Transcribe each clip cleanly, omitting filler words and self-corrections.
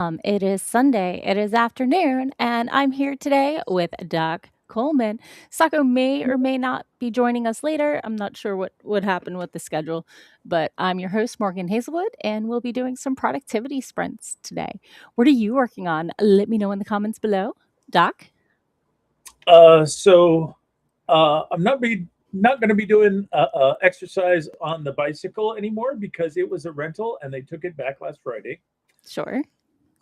It is Sunday, it is afternoon, and I'm here today with Doc Coleman. Sako may or may not be joining us later. I'm not sure what would happen with the schedule, but I'm your host, Morgan Hazelwood, and we'll be doing some productivity sprints today. What are you working on? Let me know in the comments below. Doc? I'm not going to be doing exercise on the bicycle anymore because it was a rental and they took it back last Friday. Sure.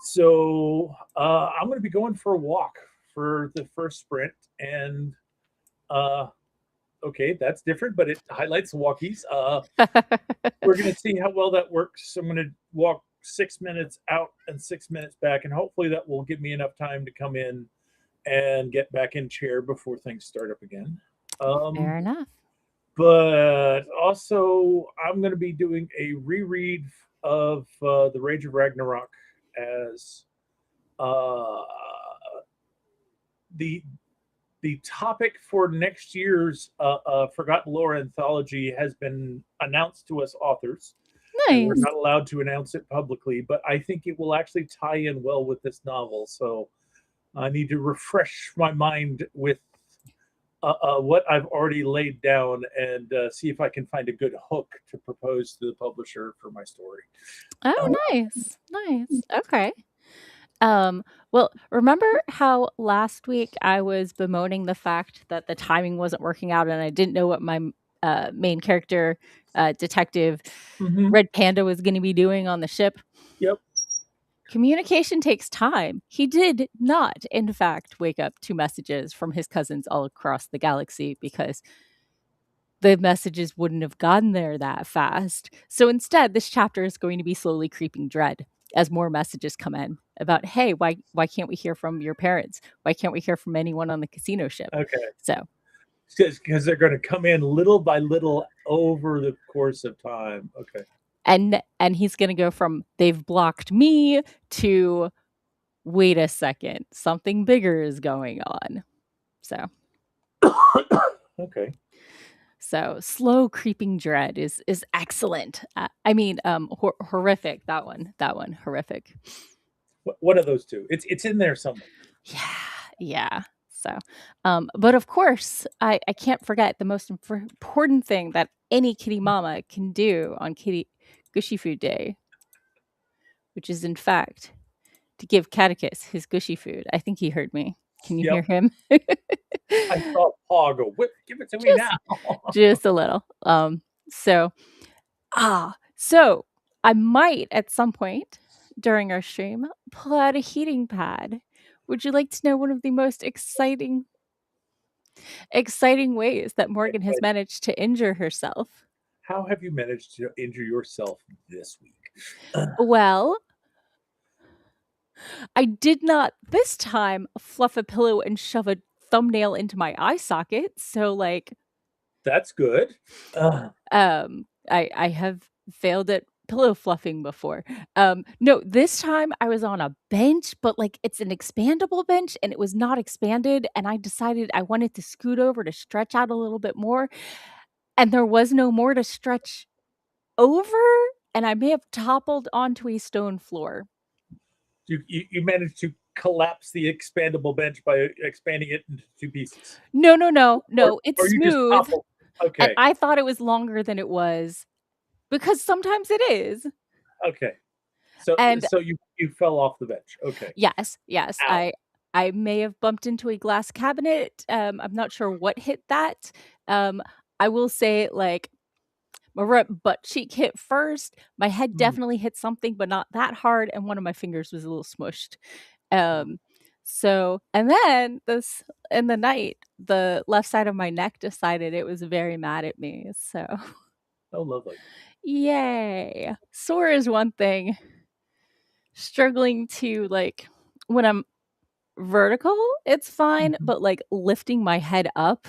So I'm going to be going for a walk for the first sprint, and uh, okay, that's different, but it highlights the walkies. We're going to see how well that works. I'm going to walk 6 minutes out and 6 minutes back, and hopefully that will give me enough time to come in and get back in chair before things start up again. Um, Fair enough. but also, I'm going to be doing a reread of The Rage of Ragnarok as uh, the the topic for next year's Forgotten Lore anthology has been announced to us authors, and we're Nice. not allowed to announce it publicly. But I think it will actually tie in well with this novel. So I need to refresh my mind with what I've already laid down and see if I can find a good hook to propose to the publisher for my story. Oh, nice. Nice. Okay. Um, well, remember how last week I was bemoaning the fact that the timing wasn't working out and I didn't know what my main character, detective Mm-hmm. Red Panda, was going to be doing on the ship? Yep. Communication takes time. He did not, in fact, wake up to messages from his cousins all across the galaxy because the messages wouldn't have gotten there that fast. So instead, this chapter is going to be slowly creeping dread as more messages come in about, hey, why can't we hear from your parents? Why can't we hear from anyone on the casino ship? Okay. So Because they're going to come in little by little over the course of time. Okay. and he's going to go from they've blocked me to wait a second, something bigger is going on. So Okay. so slow creeping dread is excellent. Horrific. That one horrific. One of those two. It's in there somewhere. Yeah, yeah. So, but of course, I can't forget the most important thing that any kitty mama can do on Kitty Gushy Food Day, which is in fact to give Catechus his gushy food. I think he heard me. Can you hear Yep. him? I saw Paw go, whip, give it to me just, now. just a little. So so I might at some point during our stream pull out a heating pad. Would you like to know one of the most exciting ways that Morgan has managed to injure herself? How have you managed to injure yourself this week? Well, I did not this time fluff a pillow and shove a thumbnail into my eye socket. So like That's good. I have failed at pillow fluffing before. No, this time I was on a bench, but like it's an expandable bench and it was not expanded. And I decided I wanted to scoot over to stretch out a little bit more. And there was no more to stretch over. And I may have toppled onto a stone floor. You managed to collapse the expandable bench by expanding it into two pieces. No. It's Or you just smooth. toppled. And Okay. I thought it was longer than it was because sometimes it is. Okay. So And so you fell off the bench. Okay. yes, Ow. I may have bumped into a glass cabinet. I'm not sure what hit that. I will say, like, my butt cheek hit first. My head Mm. definitely hit something, but not that hard, and one of my fingers was a little smushed. Oh, So and then this in the night, the left side of my neck decided it was very mad at me. So oh, lovely. yay. Sore is one thing. Struggling to like when I'm vertical, it's fine, Mhm. but like lifting my head up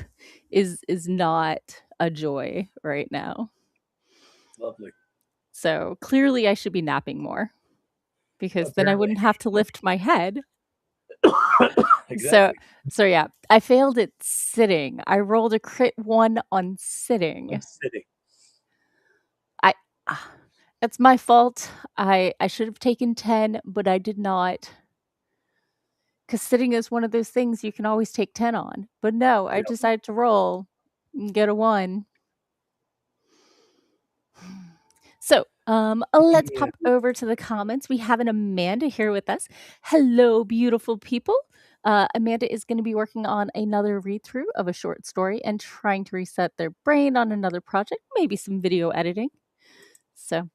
is not a joy right now. Lovely. So clearly I should be napping more because then I Apparently. wouldn't have to lift my head. So Exactly. so yeah, I failed at sitting. I rolled a crit 1 on I'm sitting. sitting. I ah, It's my fault. I should have taken 10, but I did not. Because sitting is one of those things you can always take 10 on. But no, I Yeah. decided to roll and get a 1. So, let's Yeah. pop over to the comments. We have an Amanda here with us. Hello, beautiful people. Amanda is going to be working on another read through of a short story and trying to reset their brain on another project, maybe some video editing. So,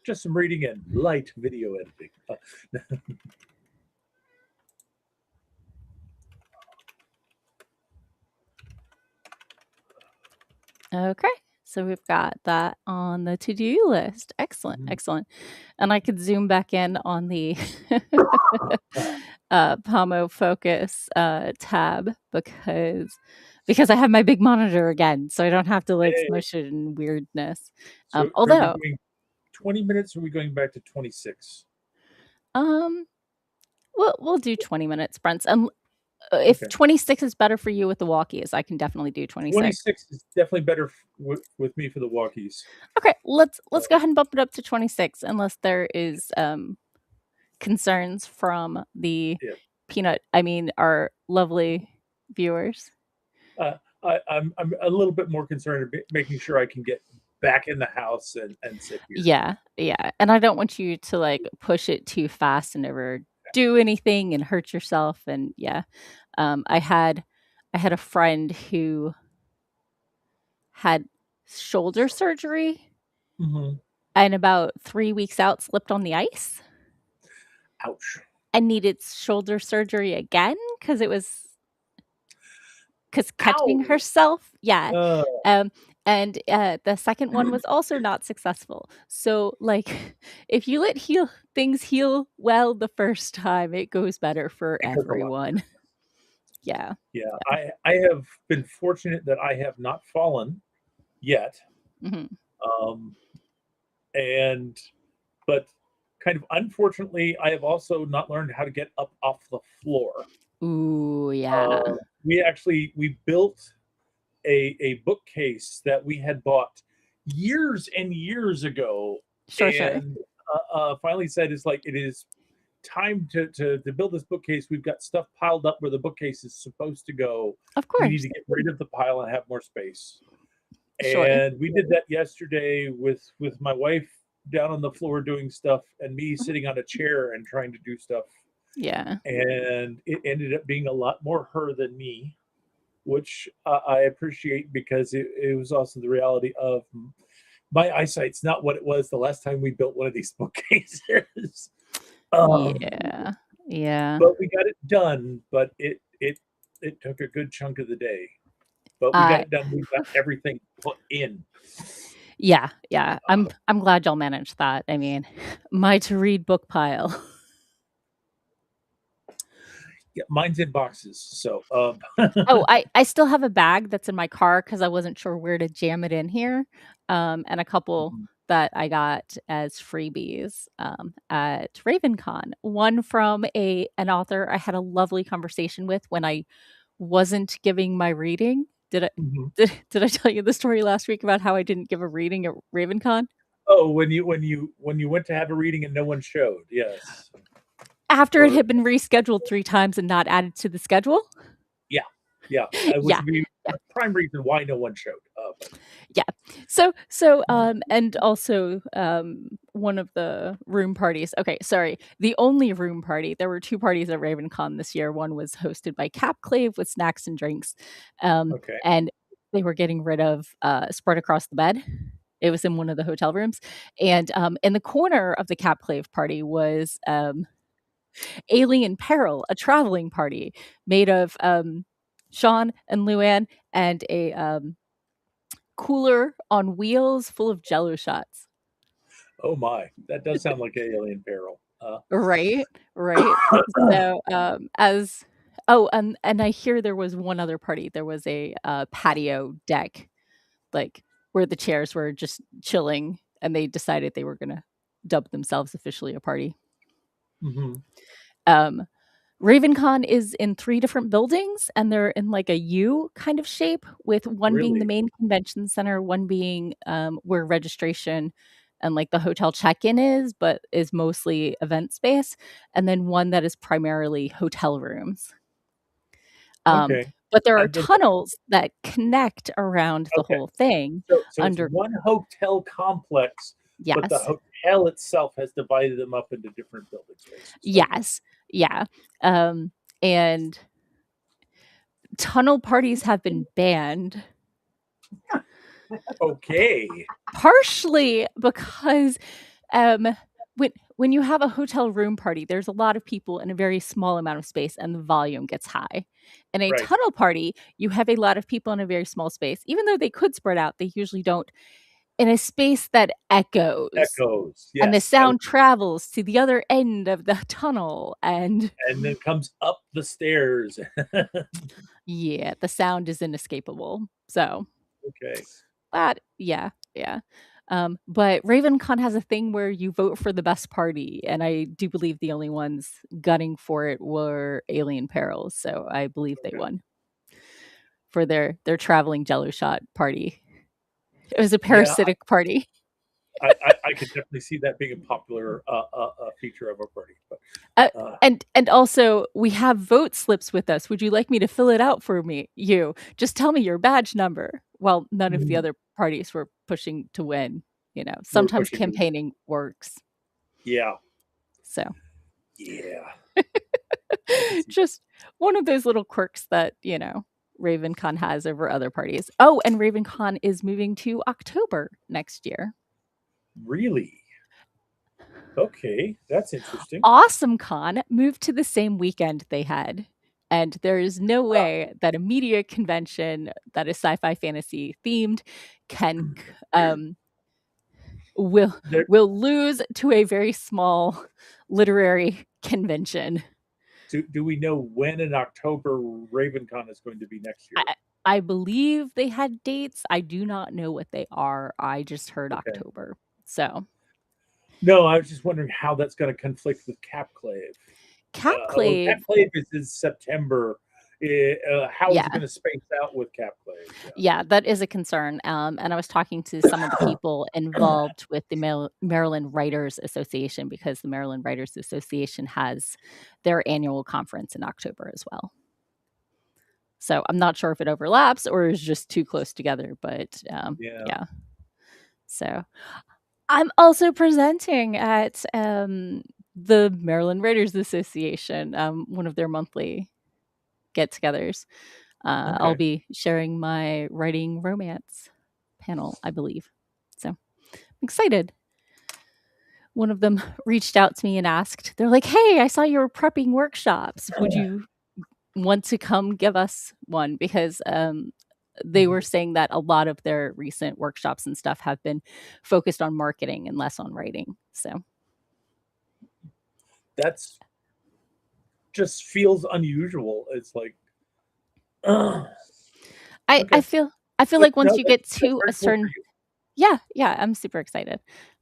Just some reading and light video editing. okay. So we've got that on the to-do list. Excellent, excellent. And I could zoom back in on the Pomo Focus tab because I have my big monitor again, so I don't have to like Hey. smush it in weirdness. So are we Although, doing 20 minutes or are we going back to 26? we'll do 20-minute sprints. If Okay. 26 is better for you with the walkies, I can definitely do 26. 26 is definitely better with me for the walkies. Okay, let's go ahead and bump it up to 26, unless there is concerns from the our lovely viewers. I'm a little bit more concerned about making sure I can get back in the house and sit here. Yeah. And I don't want you to like push it too fast and never do anything and hurt yourself. And I had a friend who had shoulder surgery and about 3 weeks out slipped on the ice. Ouch. And needed shoulder surgery again because catching herself. Yeah. And the second one was also not successful. So, like, if you let things heal well the first time, it goes better for everyone. Yeah. I have been fortunate that I have not fallen yet. But kind of unfortunately, I have also not learned how to get up off the floor. Ooh, yeah. We built a bookcase that we had bought years and years ago. Sure. Finally said it is time to build this bookcase. We've got stuff piled up where the bookcase is supposed to go. Of course. We need to get rid of the pile and have more space. Sure. And we did that yesterday with my wife down on the floor doing stuff and me sitting on a chair and trying to do stuff. Yeah. And it ended up being a lot more her than me, which I appreciate because it was also the reality of my eyesight's not what it was the last time we built one of these bookcases. Yeah. But we got it done, but it took a good chunk of the day. But we got it done. We got everything put in. Yeah. I'm glad y'all managed that. I mean, my to read book pile. Yeah, mine's in boxes. So I still have a bag that's in my car because I wasn't sure where to jam it in here. And a couple that I got as freebies at RavenCon. One from an author I had a lovely conversation with when I wasn't giving my reading. Did I tell you the story last week about how I didn't give a reading at RavenCon? Oh, when you went to have a reading and no one showed, yes. After it had been rescheduled 3 times and not added to the schedule? Yeah. It would be a prime reason why no one showed up. Yeah. So and also one of the room parties. Okay, sorry. The only room party. There were 2 parties at RavenCon this year. One was hosted by Capclave with snacks and drinks. And they were getting rid of Spread Across the Bed. It was in one of the hotel rooms. And in the corner of the Capclave party was Alien Peril, a traveling party made of Sean and Luann and a cooler on wheels full of Jello shots. Oh my, that does sound like Alien Peril. Right. So and I hear there was one other party. There was a patio deck, like where the chairs were just chilling, and they decided they were gonna dub themselves officially a party. RavenCon is in 3 different buildings, and they're in like a U kind of shape, with one being the Really? main convention center, one being where registration and like the hotel check-in is, but is mostly event space, and then one that is primarily hotel rooms. Um, Okay. but there are And then tunnels that connect around the okay. whole thing So it's under. one hotel complex, but the Yes. hotel itself has divided them up into different building spaces. Okay. Yes. Yeah. And tunnel parties have been banned. Okay. Partially because um, when you have a hotel room party, there's a lot of people in a very small amount of space, and the volume gets high. In a Right. tunnel party, you have a lot of people in a very small space. Even though they could spread out, they usually don't. In a space that echoes, Echoes. and the Yes. sound travels to the other end of the tunnel, and And then comes up the stairs. yeah, the sound is inescapable. So Okay. that, yeah, yeah. But RavenCon has a thing where you vote for the best party, and I do believe the only ones gunning for it were Alien Perils, so I believe they Okay. won for their traveling Jello shot party. It was a Yeah, parasitic party. I could definitely see that being a popular feature of a party. But Uh, uh, and also we have vote slips with us. Would you like me to fill it out for me? You just tell me your badge number. Well, none of the other parties were pushing to win. we're Sometimes pushing to campaigning works. yeah, So yeah. I can see that. just one of those little quirks that, RavenCon has over other parties. Oh, and RavenCon is moving to October next year. Really? Okay, that's interesting. AwesomeCon moved to the same weekend they had. And there is no way that a media convention that is sci-fi fantasy themed can um, will There, will lose to a very small literary convention. do we know when in October RavenCon is going to be next year? I, I believe they had dates. I do not know what they are. I just heard Okay. October. So No, I was just wondering how that's going to conflict with Capclave. Well, Capclave, Capclave is in September. How is it yeah, going to space out with Capclave? yeah, that is a concern. And I was talking to some of the people involved with the Maryland Writers Association, because the Maryland Writers Association has their annual conference in October as well. So I'm not sure if it overlaps or is just too close together, but Yeah. yeah. So I'm also presenting at the Maryland Writers Association, one of their monthly get-togethers. I'll Okay. be sharing my writing romance panel, I believe. So I'm excited. One of them reached out to me and asked, they're like, "Hey, I saw you were prepping workshops. Would you want to come give us one?" Because they were saying that a lot of their recent workshops and stuff have been focused on marketing and less on writing. So That's just feels unusual. It's like, uh, I okay, feel I feel but like once no, you get that's to a very cool for certain. you. Yeah, yeah, I'm super excited,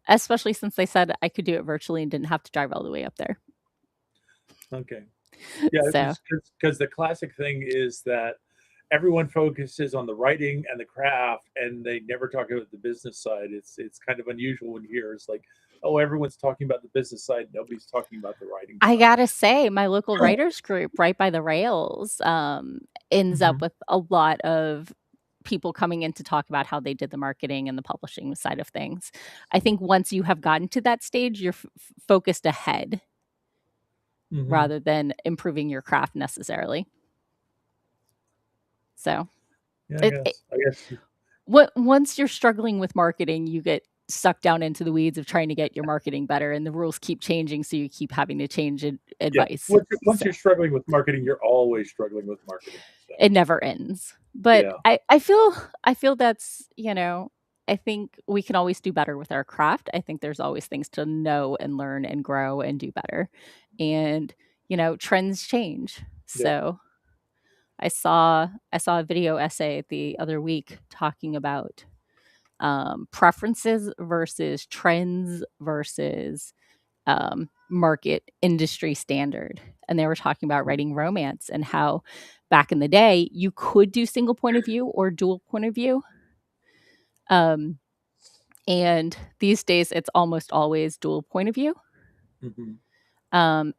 especially since they said I could do it virtually and didn't have to drive all the way up there. Okay. Yeah, So because the classic thing is that everyone focuses on the writing and the craft, and they never talk about the business side. It's kind of unusual when you hear it's like, oh, everyone's talking about the business side, nobody's talking about the writing I side. gotta say, my local writers group, right by the rails, ends up Mhm. with a lot of people coming in to talk about how they did the marketing and the publishing side of things. I think once you have gotten to that stage, you're focused ahead Mhm. rather than improving your craft necessarily. So Yeah, it, it I guess what once you're struggling with marketing, you get sucked down into the weeds of trying to get your marketing better, and the rules keep changing, so you keep having to change yeah. advice. Once So you're struggling with marketing, you're always struggling with marketing. So it never ends. But yeah, I feel that's, I think we can always do better with our craft. I think there's always things to know and learn and grow and do better. And, trends change. yep. So I saw a video essay the other week talking about preferences versus trends versus market industry standard. and they were talking about writing romance and how back in the day you could do single point of view or dual point of view. And these days it's almost always dual point of view. Mhm.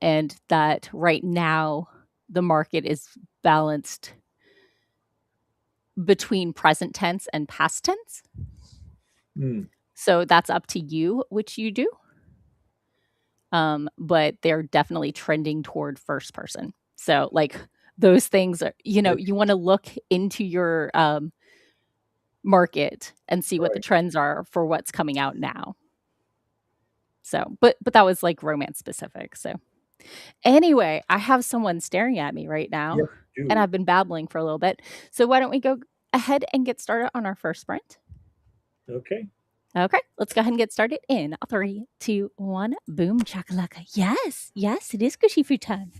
And that right now the market is balanced between present tense and past tense. Mm. So that's up to you which you do. But they're definitely trending toward first person. So like those things are, you know, Like, you want to look into your market and see what the right. trends are for what's coming out now. So, but that was like romance specific. So anyway, I have someone staring at me right now Yes, you and do. I've been babbling for a little bit. So why don't we go ahead and get started on our first sprint? Okay. Okay, let's go ahead and get started in 3, 2, 1. Boom, chakalaka. Yes, yes, it is cushy food time.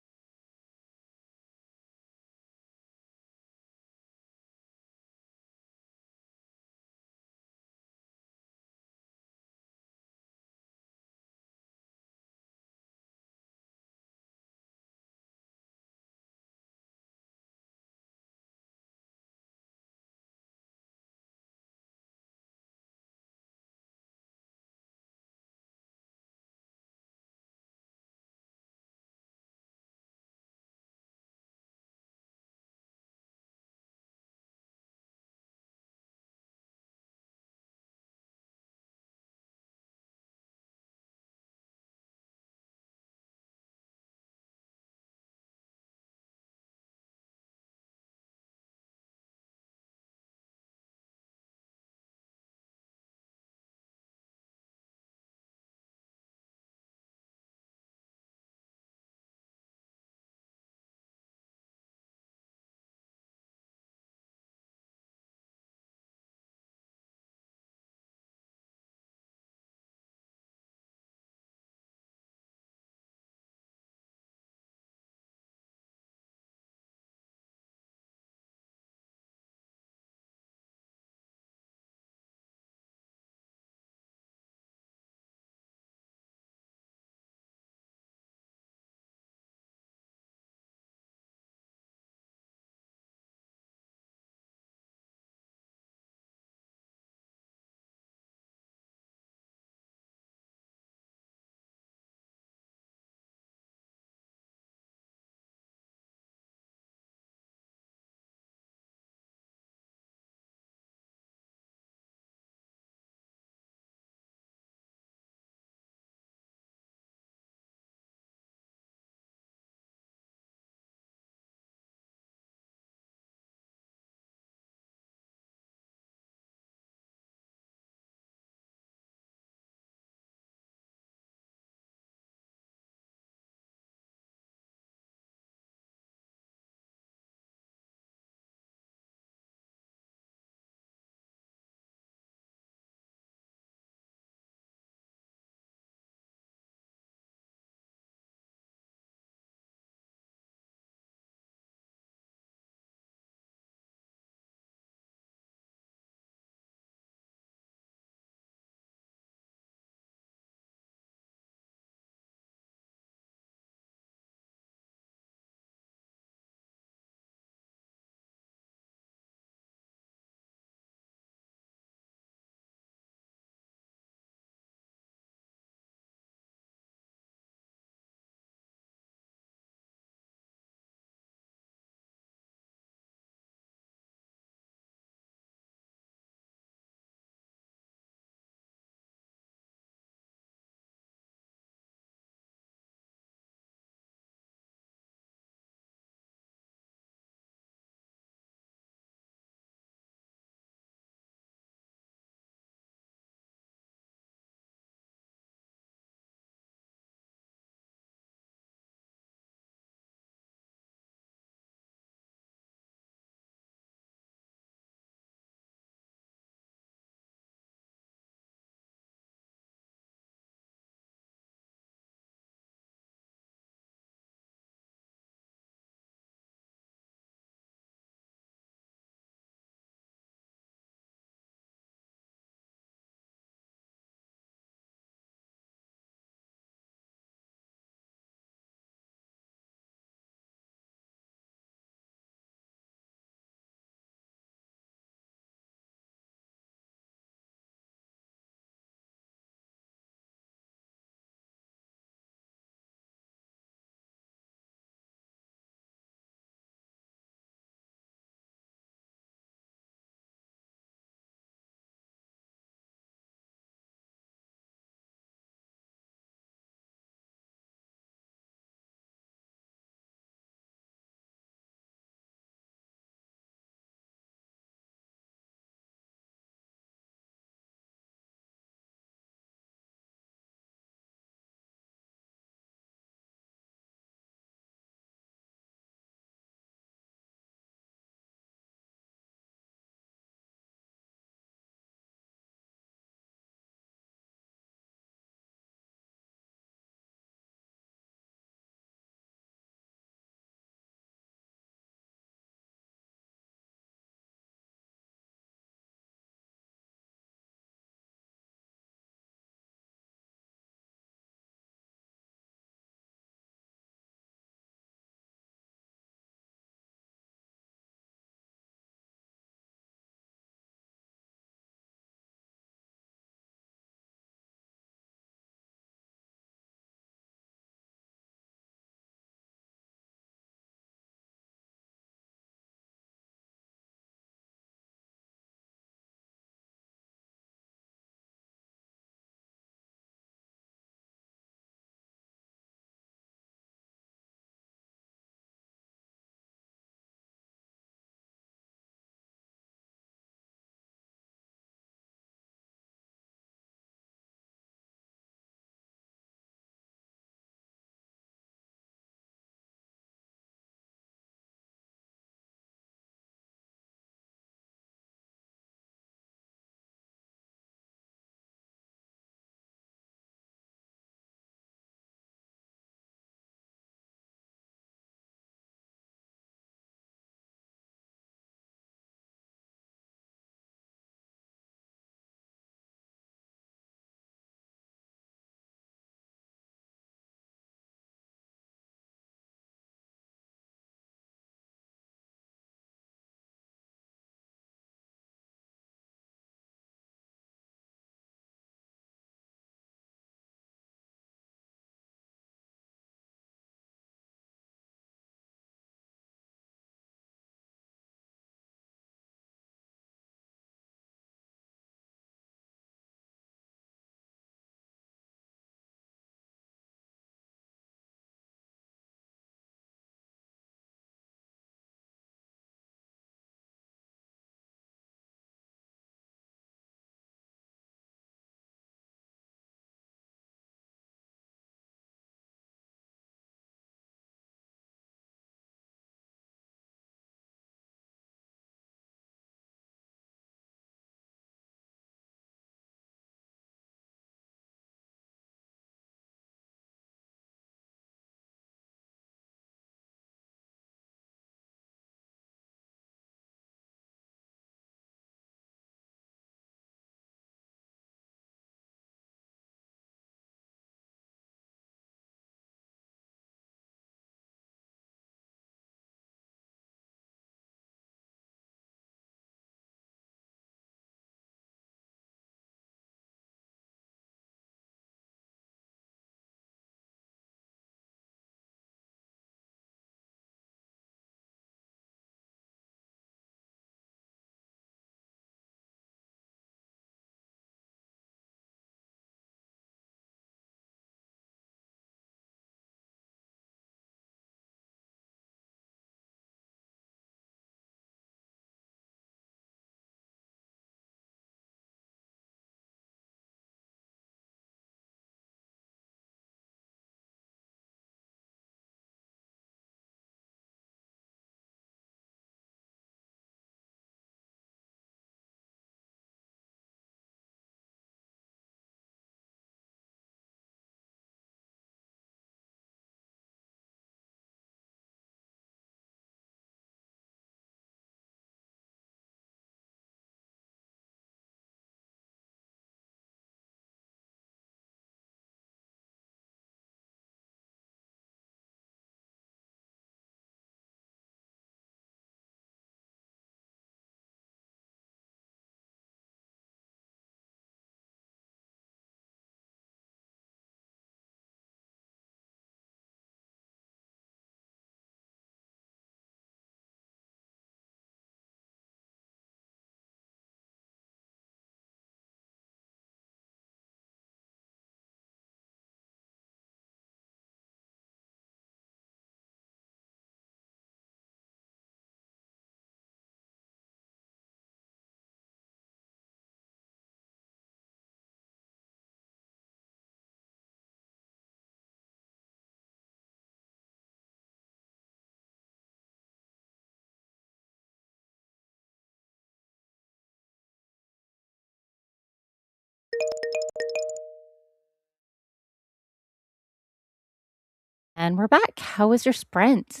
And we're back. How was your sprint?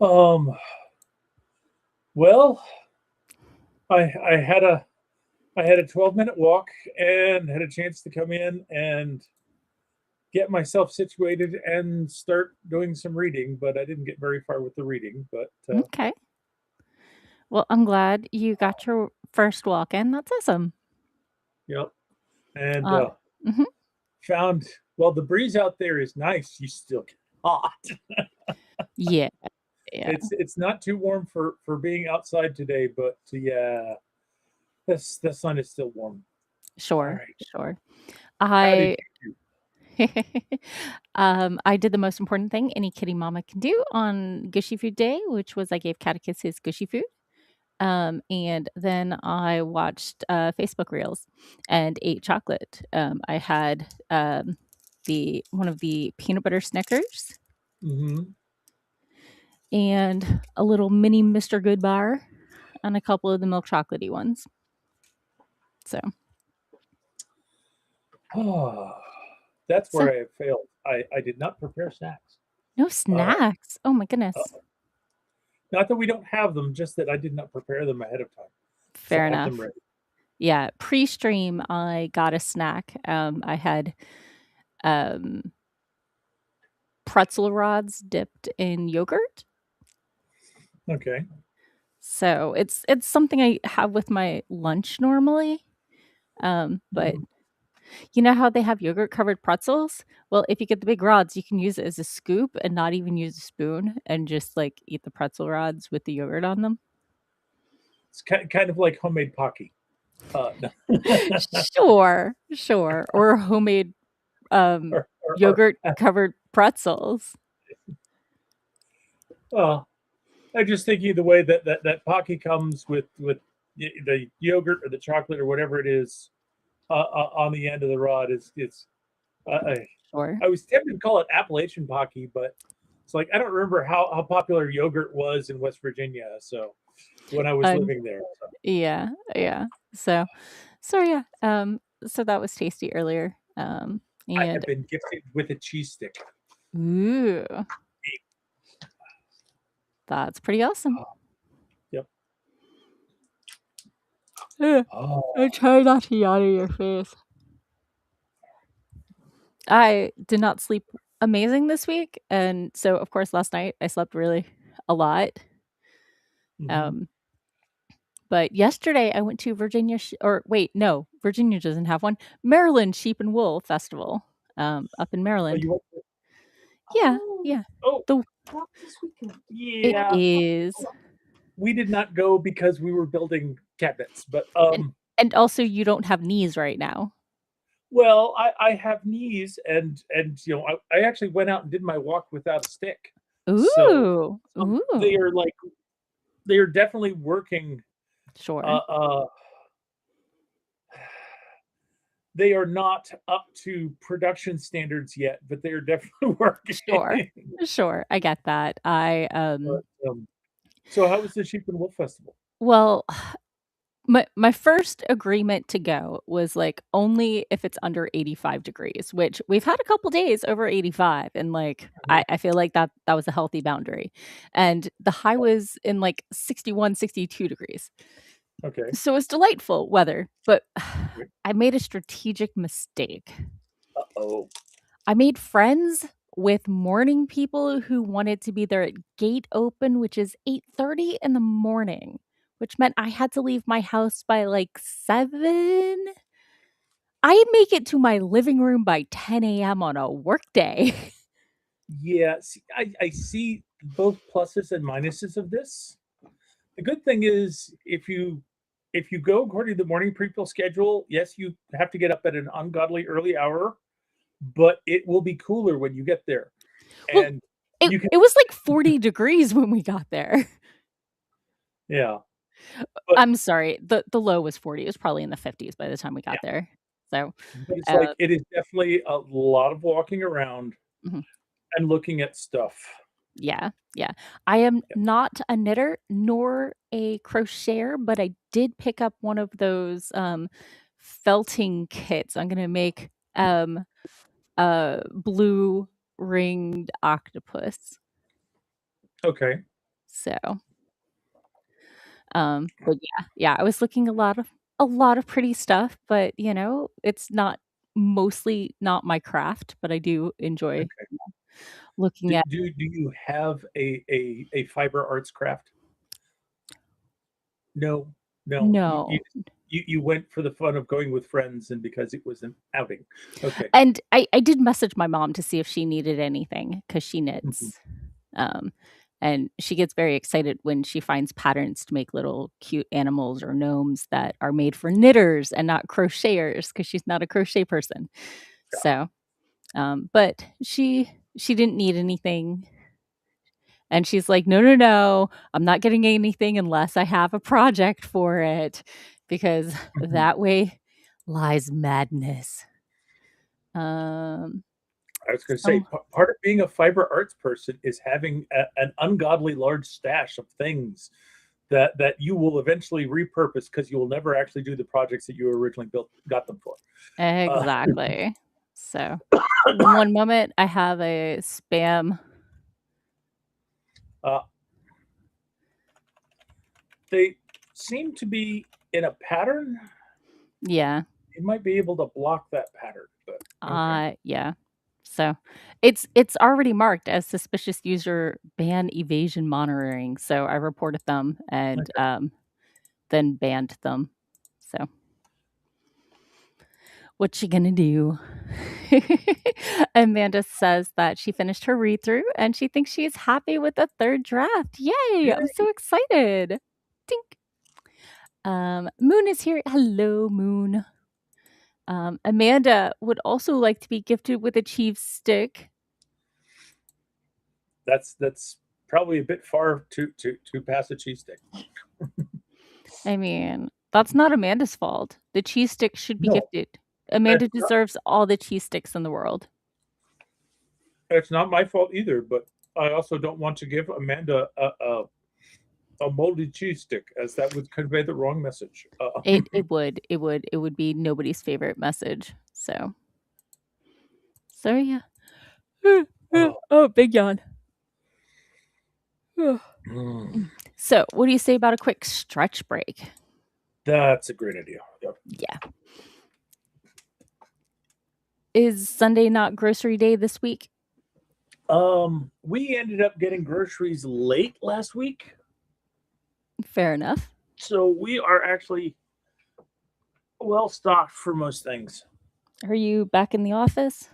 Um, well, I had a 12-minute walk and had a chance to come in and get myself situated and start doing some reading, but I didn't get very far with the reading. But Okay. Well, I'm glad you got your first walk in. That's awesome. yep, and Uh, mhm. found well the breeze out there is nice. You still get hot. Yeah, yeah, It's not too warm for being outside today, but yeah, the sun is still warm. All sure, right, sure. how did I you do? I did the most important thing any kitty mama can do on Gushy Food Day, which was I gave Catechus his Gushy food. And then I watched Facebook Reels and ate chocolate. I had the one of the peanut butter Snickers Mm-hmm. and a little mini Mr. Good bar and a couple of the milk chocolatey ones. So, Oh, that's so where I have failed. I did not prepare snacks. no Uh, snacks. Oh my goodness. uh, Not that we don't have them, just that I did not prepare them ahead of time to Fair have them enough. ready. Yeah, pre-stream I got a snack. I had um pretzel rods dipped in yogurt. Okay. So it's something I have with my lunch normally. But Mhm. you know how they have yogurt covered pretzels? Well, if you get the big rods, you can use it as a scoop and not even use a spoon and just like eat the pretzel rods with the yogurt on them. It's kind of like homemade Pocky. No. Sure, sure. Or homemade um yogurt Or, covered pretzels. well, I just think either way that Pocky comes with the yogurt or the chocolate or whatever it is on the end of the rod is I Sure. I was tempted to call it Appalachian Pocky, but it's like I don't remember how popular yogurt was in West Virginia. So when I was And living there, so yeah, yeah. So yeah, so that was tasty earlier. I And have been gifted with a cheese stick. ooh, that's pretty awesome. Oh, yep. Yeah, Oh. I try not to yawn in your face. I did not sleep amazing this week, and so, of course, last night I slept really a lot. Mm-hmm. Um, but yesterday I went to Virginia or wait, no, Virginia doesn't have one. Maryland Sheep and Wool Festival, up in Oh, Maryland. you went to, Yeah, oh, yeah. oh, The not this weekend. It Yeah, is. we did not go because we were building cabinets, but And also you don't have knees right now. well, I have knees, and I actually went out and did my walk without a stick, so Ooh, they ooh. are like they are definitely working. Sure, Uh, uh, they are not up to production standards yet, but they are definitely sure, working. sure. I get that. But, so how was the Sheep and Wolf Festival? Well, my first agreement to go was, like, only if it's under 85 degrees, which we've had a couple days over 85, and, like, Mhm. I feel like that was a healthy boundary, and the high was in, like, 61, 62 degrees. Okay. So it's delightful weather, but Great. I made a strategic mistake. Uh-oh. I made friends with morning people who wanted to be there at gate open, which is 8:30 in the morning, which meant I had to leave my house by, like, 7. I make it to my living room by 10 AM on a workday. Yeah, see, I see both pluses and minuses of this. The good thing is if you go according to the morning people schedule, yes, you have to get up at an ungodly early hour, but it will be cooler when you get there. Well, And it you can it was, like, 40 degrees when we got there. yeah. But I'm sorry, the low was 40, it was probably in the 50s by the time we yeah, got there. So, but it's like uh it is definitely a lot of walking around mhm. and looking at stuff. Yeah, yeah. I am not a knitter nor a crocheter, but I did pick up one of those, felting kits. I'm gonna make, blue, ringed octopus. Okay. So, but yeah, I was looking a lot of pretty stuff, but it's mostly not my craft, but I do enjoy Okay. looking Do, at. do, do you have a fiber arts craft? No, no. No. You went for the fun of going with friends and because it was an outing. Okay. And I did message my mom to see if she needed anything because she Mhm. knits. Um, and she gets very excited when she finds patterns to make little cute animals or gnomes that are made for knitters and not crocheters because she's not a crochet person. So, but she didn't need anything. And she's like, no, no, no, I'm not getting anything unless I have a project for it because Mhm. that way lies madness. Um, I was going to say so part of being a fiber arts person is having an ungodly large stash of things that you will eventually repurpose because you will never actually do the projects that you originally got them for. Uh, exactly. So one moment I have a spam. uh, they seem to be in a pattern. Yeah. You might be able to block that pattern, but okay. Yeah. So it's already marked as suspicious user ban evasion monitoring. So I reported them and Okay. then banned them. So what you gonna do? Amanda says that she finished her read through and she thinks she's happy with the third draft. Yay! I'm Yay. so excited. Tink. Moon is here. Hello, Moon. Amanda would also like to be gifted with a cheese stick. That's probably a bit far to pass a cheese stick. I mean, that's not Amanda's fault. The cheese stick should be No, gifted. Amanda it's not. deserves all the cheese sticks in the world. It's not my fault either. But I also don't want to give Amanda a moldy cheese stick, as that would convey the wrong message. It would be nobody's favorite message. So yeah. Oh, Oh, big yawn. mm, So, what do you say about a quick stretch break? that's a great idea. Yep. Yeah. Is Sunday not grocery day this week? We ended up getting groceries late last week, Fair enough. so we are actually well stocked for most things. Are you back in the office?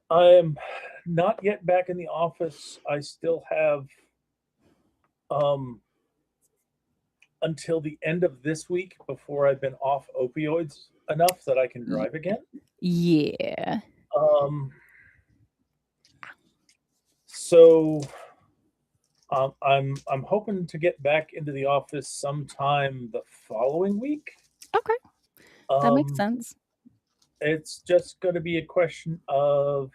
I am not yet back in the office. I still have um until the end of this week before I've been off opioids enough that I can Y- drive again. Yeah. Um, so I'm hoping to get back into the office sometime the following week. Okay. That makes Um, sense. it's just going to be a question of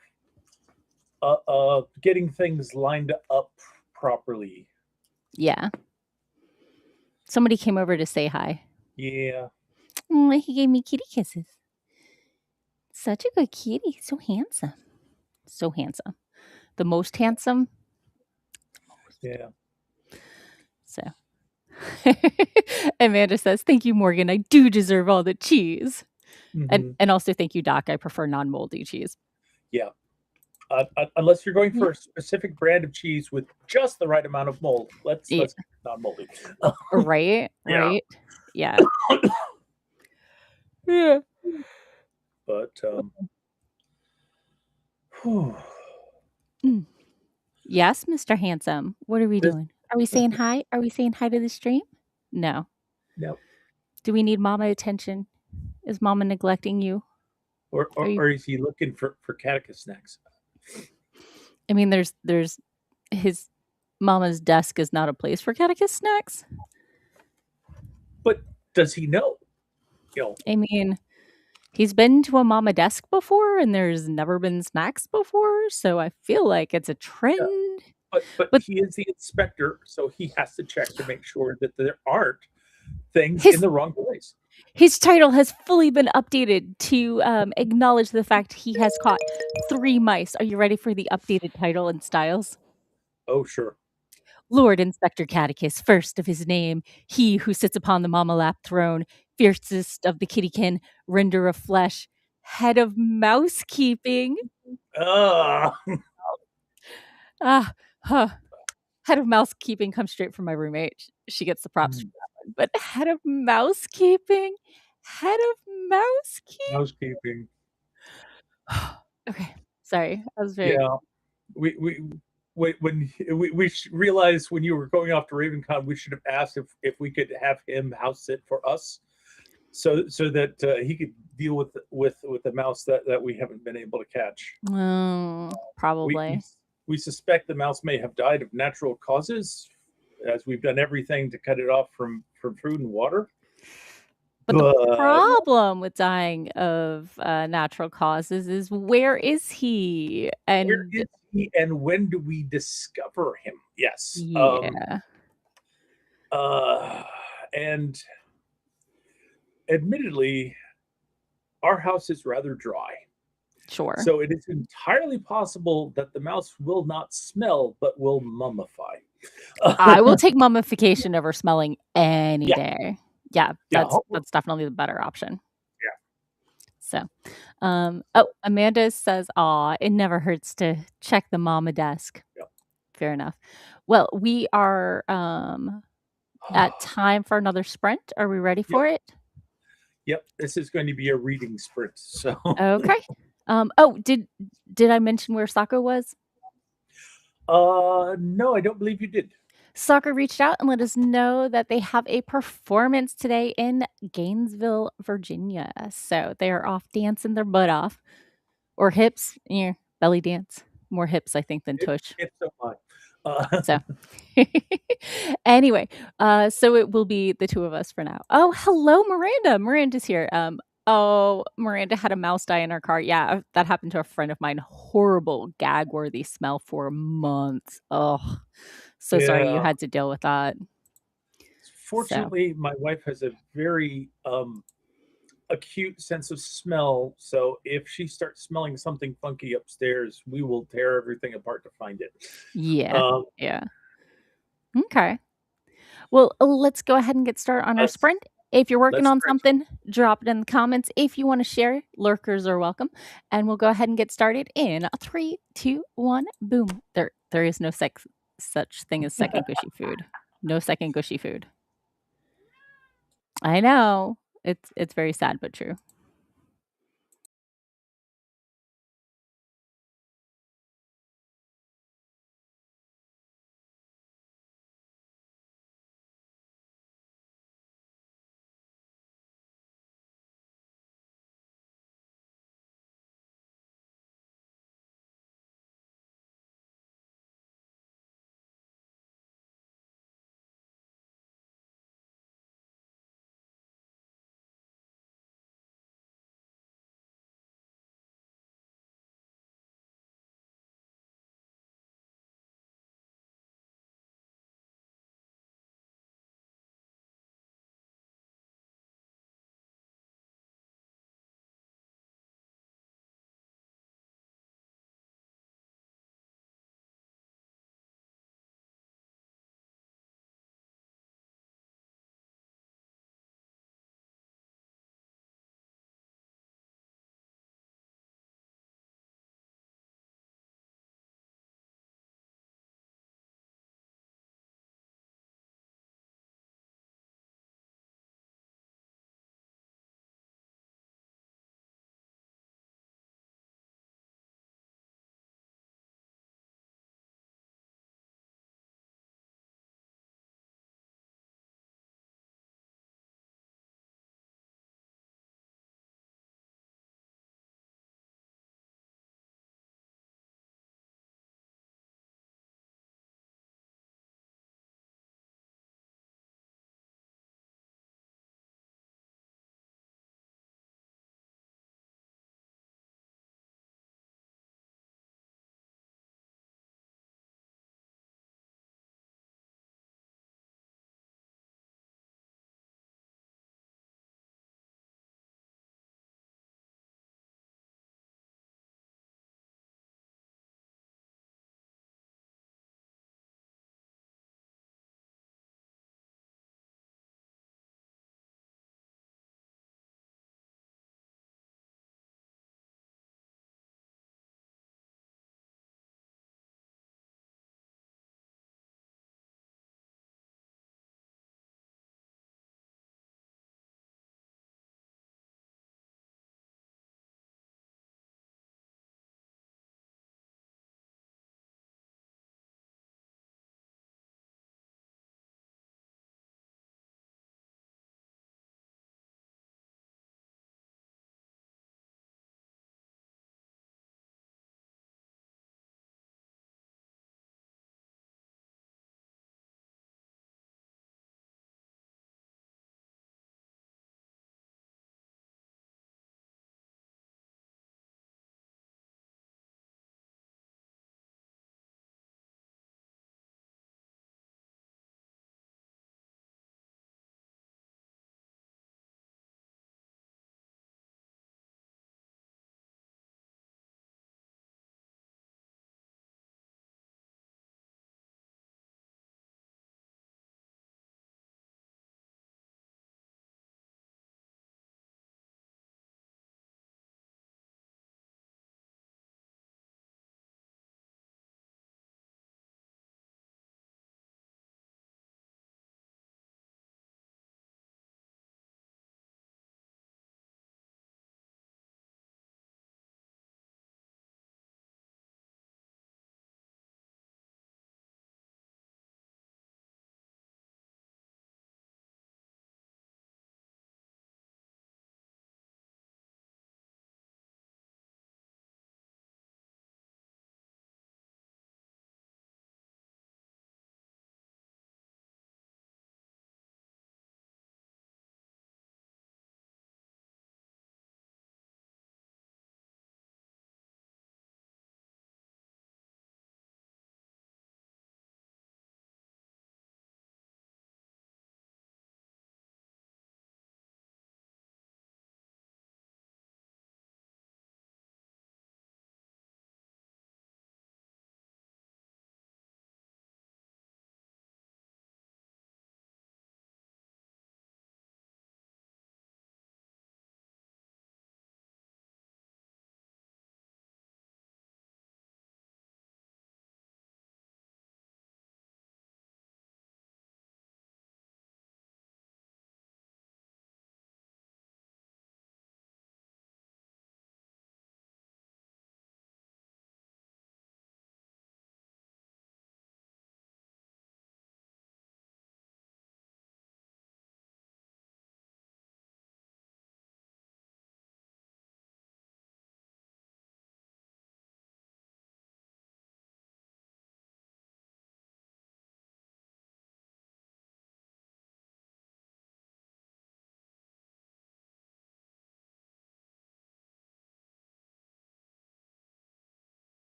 getting things lined up properly. Yeah. Somebody came over to say hi. Yeah, Oh, he gave me kitty kisses. Such a good kitty. So handsome. So handsome. The most handsome. yeah. So Amanda says, "Thank you, Morgan. I do deserve all the cheese." And Hmm. and also thank you, Doc. I prefer non-moldy cheese. Yeah. Unless you're going Yeah. for a specific brand of cheese with just the right amount of mold, Yeah. let's not moldy. Right. Yeah, Right. Yeah. Yeah. but whew, Mm. Yes, Mr. Handsome. What are we this, doing? Are we saying hi? Are we saying hi to the stream? No. no, Do we need mama attention? Is mama neglecting you? Are you or is he looking for catechus snacks? I mean there's his mama's desk is not a place for catechist snacks. But does he know? You know, I mean, he's been to a mama desk before and there's never been snacks before, so I feel like it's a yeah. trend. But But he is the inspector, so he has to check to make sure that there aren't. things in His the wrong place. his title has fully been updated to acknowledge the fact he has caught 3 mice. Are you ready for the updated title and styles? Oh, sure. Lord Inspector Catechus, first of his name, he who sits upon the mama lap throne, fiercest of the kittykin, render of flesh, head of mousekeeping. Uh, Ah, huh. Head of mousekeeping comes straight from my roommate. She gets the props for that one. But head of mousekeeping? Head of mousekeeping? housekeeping. Okay, sorry. I was very Yeah, we when we realized when you were going off to RavenCon, we should have asked if we could have him house sit for us, so that he could deal with the mouse that we haven't been able to catch. We probably. we we suspect the mouse may have died of natural causes, as we've done everything to cut it off from food and water. But the But problem with dying of, natural causes is where is he? where And is he, and when do we discover him? Yes. yeah, Uh, and admittedly, our house is rather dry. sure. So it is entirely possible that the mouse will not smell, but will mummify. I will take mummification over smelling any Yeah, day. Yeah, yeah, that's definitely the better option. yeah. So, oh, Amanda says, "Aw, it never hurts to check the mama desk." Yeah. Fair enough. Well, we are, at time for another sprint. Are we ready Yep, for it? yep. This is going to be a reading sprint. So, Okay. Oh, did I mention where Sako was? no, I don't believe you did. Soccer reached out and let us know that they have a performance today in Gainesville, Virginia. So they are off dancing their butt off. Or hips, yeah, belly dance. More hips, I think, than tush. It's so fun. Uh, So anyway, so it will be the two of us for now. Oh, hello, Miranda. Miranda's here. Oh, Miranda had a mouse die in her car. Yeah, that happened to a friend of mine. Horrible, gag-worthy smell for months. Oh, so sorry you yeah. had to deal with that. So, Fortunately, my wife has a very acute sense of smell. So if she starts smelling something funky upstairs, we will tear everything apart to find it. yeah, Um, yeah. Okay. Well, let's go ahead and get started on our let's sprint. If you're working let's on sprint. something, drop it in the comments. If you want to share, lurkers are welcome. And we'll go ahead and get started in 3, 2, 1, boom. There is no such thing as second gushy food. No second gushy food. I know. It's very sad but true.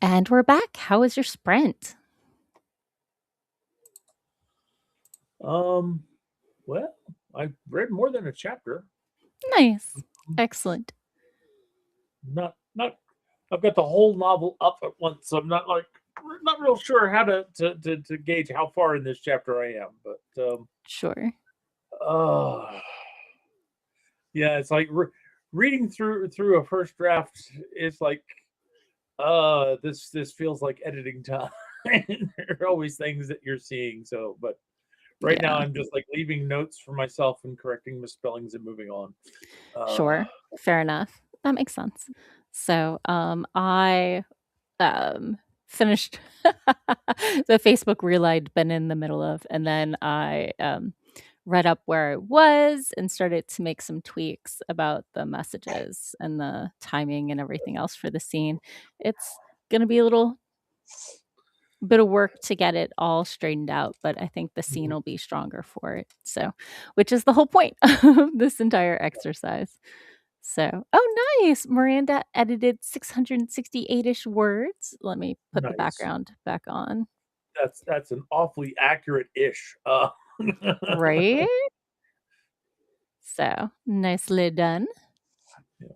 And we're back. How was your sprint? Well, I read more than a chapter. Nice. Excellent. Not. I've got the whole novel up at once, so I'm not real sure how to gauge how far in this chapter I am. But Sure. uh, yeah, it's like reading through a first draft. It's like this feels like editing time. There are always things that you're seeing. So, but right now Yeah. I'm just like leaving notes for myself and correcting misspellings and moving on. Sure. Fair enough. That makes sense. So, I finished the Facebook reel I'd been in the middle of, and then I read up where I was and started to make some tweaks about the messages and the timing and everything else for the scene. It's going to be a little bit of work to get it all straightened out, but I think the scene will be stronger for it. So, which is the whole point of this entire exercise. So, oh, nice. Miranda edited 668-ish words. Let me put the Nice. background back on. That's an awfully accurate ish. Right? So, nicely done. Yeah.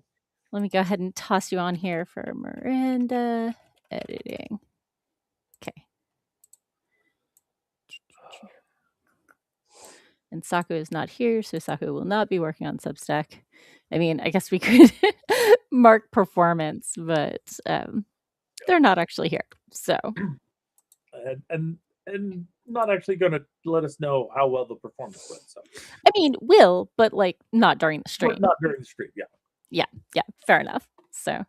Let me go ahead and toss you on here for Miranda editing. Okay. And Sako is not here, so Sako will not be working on Substack. I mean, I guess we could mark performance, but they're not actually here. So, and not actually going to let us know how well the performance went. So, I mean, will, but like not during the stream. not during the stream. Yeah. Yeah, fair enough. So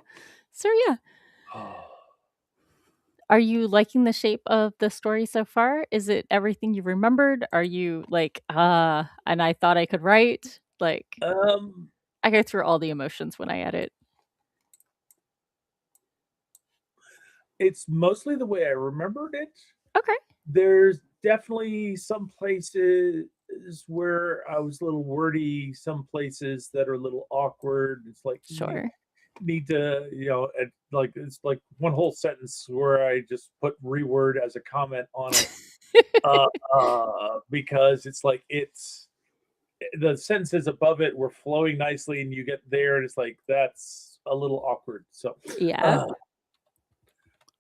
yeah. Are you liking the shape of the story so far? Is it everything you remembered? Are you like, and I thought I could write? Like, I go through all the emotions when I edit. It's mostly the way I remembered it. Okay. There's definitely some places where I was a little wordy, some places that are a little awkward. It's like, Sure. need to, like it's like one whole sentence where I just put reword as a comment on it. Because it's like the sentences above it were flowing nicely, and you get there, and it's like that's a little awkward. So yeah,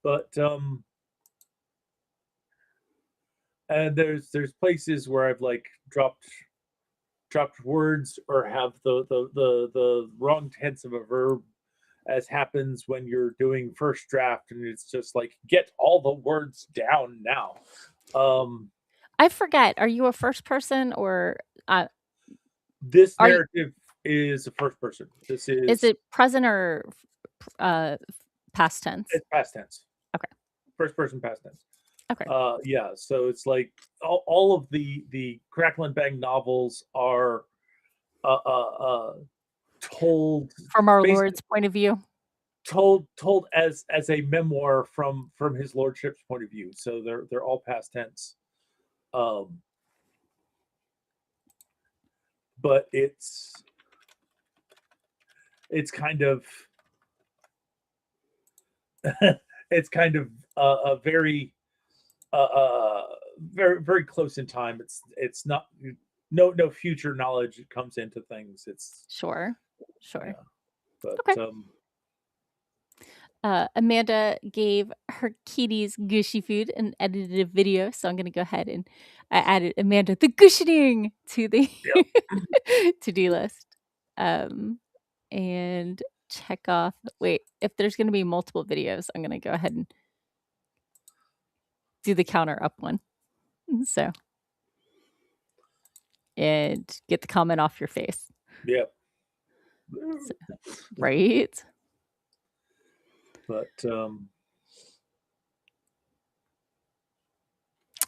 but and there's places where I've like dropped words or have the wrong tense of a verb, as happens when you're doing first draft, and it's just like get all the words down now. I forget. Are you a first person or this narrative is a first person. This is it present or past tense? It's past tense. Okay. First person past tense. Okay. Yeah. So it's like all of the Crackle and Bang novels are told from our Lord's point of view. Told as a memoir from his lordship's point of view. So they're all past tense. But it's kind of it's kind of a very very close in time. It's not no future knowledge comes into things. It's sure. Yeah. But okay. Amanda gave her kitties gushy food and edited a video, so I'm going to go ahead and I added Amanda the gushioning to the to-do list. And check off. Wait, if there's going to be multiple videos, I'm going to go ahead and do the counter up one. So, and get the comment off your face. Yep. So, right. But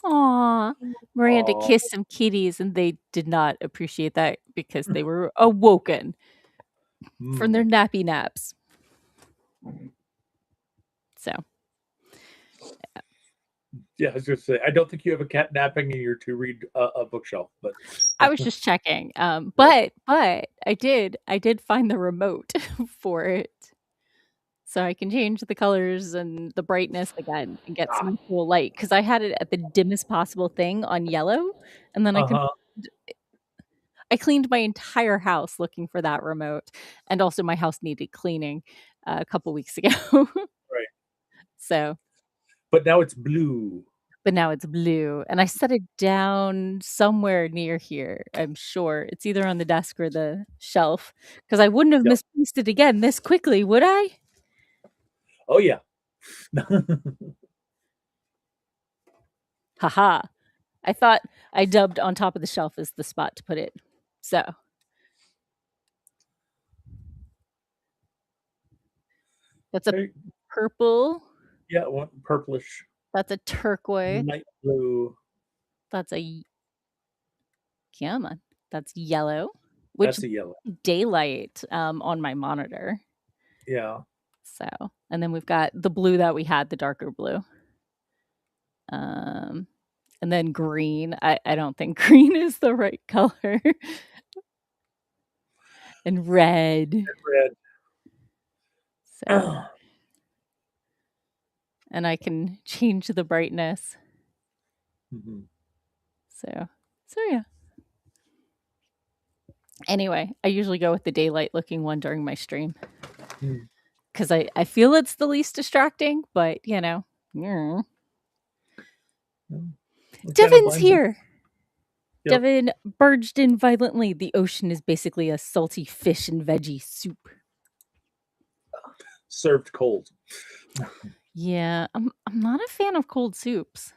Aw, Miranda kissed some kitties, and they did not appreciate that because they were awoken from their nappy naps. So, yeah, I was just say I don't think you have a cat napping in your to read a bookshelf, but I was just checking. But I did find the remote for it. so I can change the colors and the brightness again and get some cool light, because I had it at the dimmest possible thing on yellow, and then Uh-huh. I cleaned my entire house looking for that remote, and also my house needed cleaning a couple weeks ago. Right. So, But now it's blue. but now it's blue, and I set it down somewhere near here, I'm sure. It's either on the desk or the shelf, because I wouldn't have Yep. misplaced it again this quickly, would I? Oh yeah. Haha. I thought I dubbed on top of the shelf as the spot to put it. So, that's a Hey, purple, yeah, one purplish, that's a turquoise, light blue. that's a come on, that's yellow, which That's a yellow. daylight, on my monitor. Yeah. So, and then we've got the blue that we had, the darker blue. Um, and then green. I don't think green is the right color. And red. Red. So, and I can change the brightness. Mhm. So yeah. Anyway, I usually go with the daylight looking one during my stream, Mm. because I feel it's the least distracting, but you know. Mm. It kinda Devin's blends in. here. Yep. Devin barged in violently. The ocean is basically a salty fish and veggie soup. Served cold. Yeah, I'm not a fan of cold soups.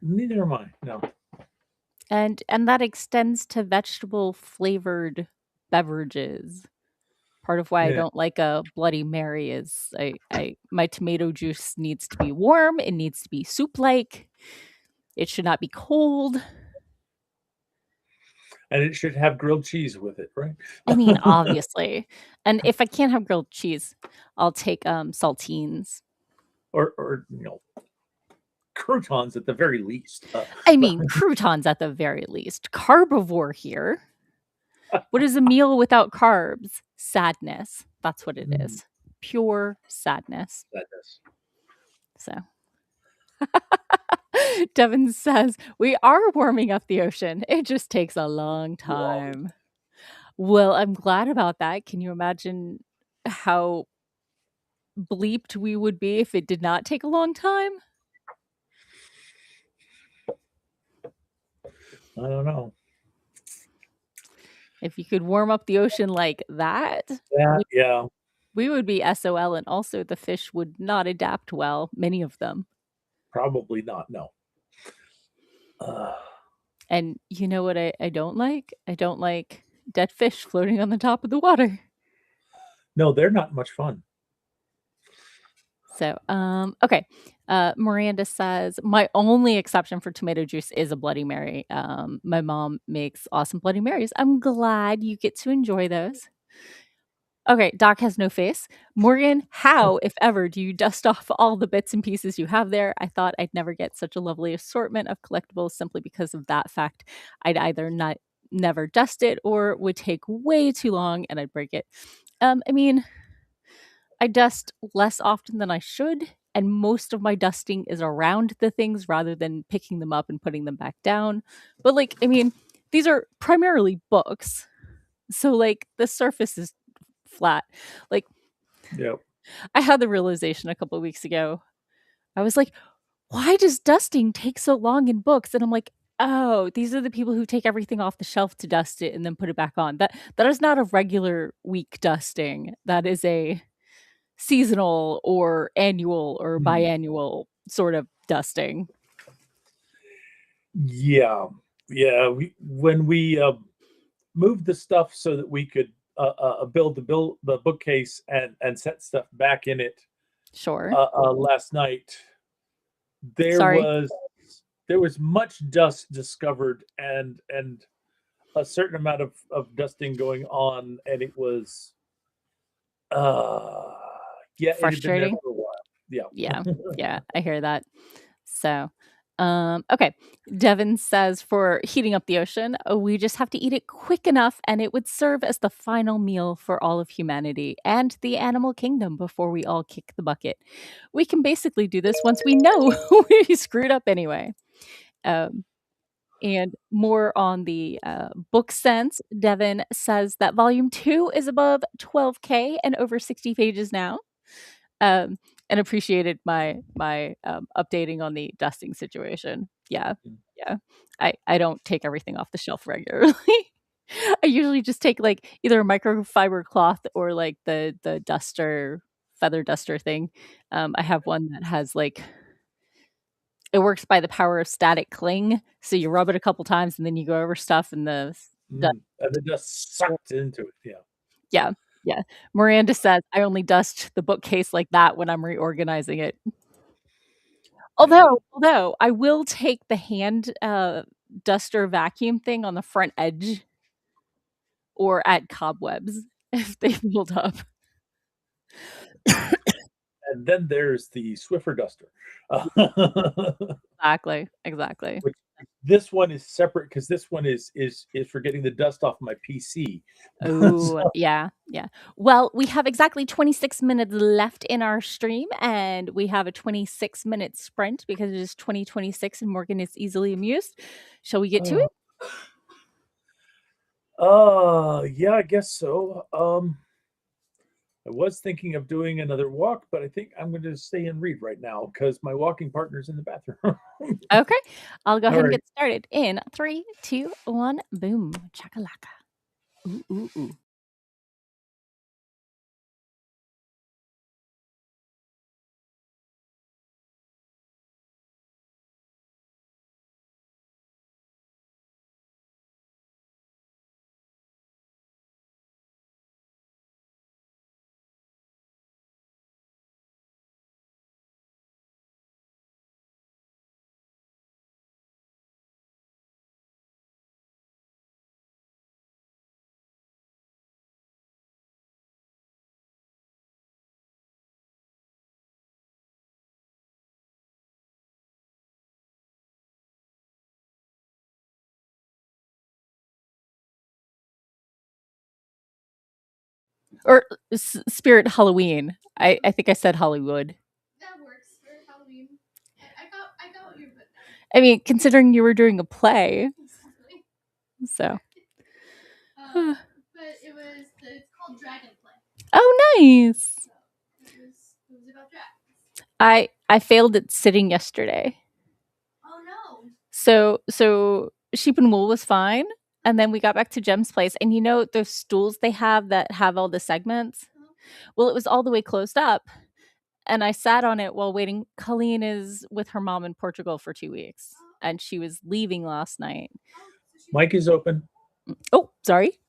Neither am I. No. And that extends to vegetable flavored beverages. Part of why I Yeah. don't like a Bloody Mary is I my tomato juice needs to be warm, it needs to be soup-like. It should not be cold. And it should have grilled cheese with it, right? I mean, obviously. And if I can't have grilled cheese, I'll take saltines. Or croutons at the very least. I mean, croutons at the very least. Carbivore here. What is a meal without carbs? Sadness. That's what it is. Pure sadness. Sadness. So, Devin says, we are warming up the ocean. It just takes a long time. Well, I'm glad about that. Can you imagine how bleeped we would be if it did not take a long time? I don't know. If you could warm up the ocean like that, Yeah. we would be SOL, and also the fish would not adapt well, many of them. Probably not. No. And you know what I don't like? I don't like dead fish floating on the top of the water. No, they're not much fun. So, okay. Miranda says, my only exception for tomato juice is a Bloody Mary. My mom makes awesome Bloody Marys. I'm glad you get to enjoy those. Okay, Doc has no face. Morgan, how, if ever, do you dust off all the bits and pieces you have there? I thought I'd never get such a lovely assortment of collectibles simply because of that fact. I'd either never dust it or would take way too long and I'd break it. I mean, I dust less often than I should, and most of my dusting is around the things rather than picking them up and putting them back down. But like, I mean, these are primarily books. So like the surface is flat. Like, Yep. I had the realization a couple of weeks ago. I was like, why does dusting take so long in books? And I'm like, oh, these are the people who take everything off the shelf to dust it and then put it back on. That is not a regular week dusting. That is a seasonal or annual or biannual sort of dusting. Yeah. Yeah. When we moved the stuff so that we could build the bookcase and set stuff back in it Sure. last night, there Sorry. was much dust discovered and a certain amount of dusting going on, and it was yeah, it had been there Frustrating. for a while. Yeah. Yeah. Yeah. I hear that. So, Okay. Devin says for heating up the ocean, we just have to eat it quick enough and it would serve as the final meal for all of humanity and the animal kingdom before we all kick the bucket. We can basically do this once we know we screwed up anyway. Um, and more on the book sense, Devin says that volume 2 is above 12K and over 60 pages now. And appreciated my updating on the dusting situation. Yeah, yeah. I don't take everything off the shelf regularly. I usually just take like either a microfiber cloth or like the duster feather duster thing. I have one that has like it works by the power of static cling. So you rub it a couple times and then you go over stuff and the dust. And it just sucked into it. Yeah. Yeah, yeah. Miranda says I only dust the bookcase like that when I'm reorganizing it. Yeah. Although I will take the hand, duster vacuum thing on the front edge or add cobwebs if they build up. And then there's the Swiffer duster. Exactly, exactly. Which this one is separate because this one is for getting the dust off my PC. Oh, So, yeah, yeah. Well, we have exactly 26 minutes left in our stream, and we have a 26-minute sprint because it is 2026 and Morgan is easily amused. Shall we get to it? yeah, I guess so. I was thinking of doing another walk, but I think I'm going to stay and read right now because my walking partner's in the bathroom. Okay. I'll go All ahead and right. get started in 3, 2, 1, boom. Chakalaka. Ooh, ooh, ooh. Or Spirit Halloween. I think I said Hollywood. That works for Halloween. I got what you're putting down. I mean, considering you were doing a play, Exactly. so. But it's called Dragon Play. Oh, nice. So it was about dragons. I failed at sitting yesterday. Oh no. So sheep and wool was fine, and then we got back to Jem's place, and you know those stools they have that have all the segments? Well, it was all the way closed up, and I sat on it while waiting. Colleen is with her mom in Portugal for 2 weeks, and she was leaving last night. Mic is open. Oh, sorry.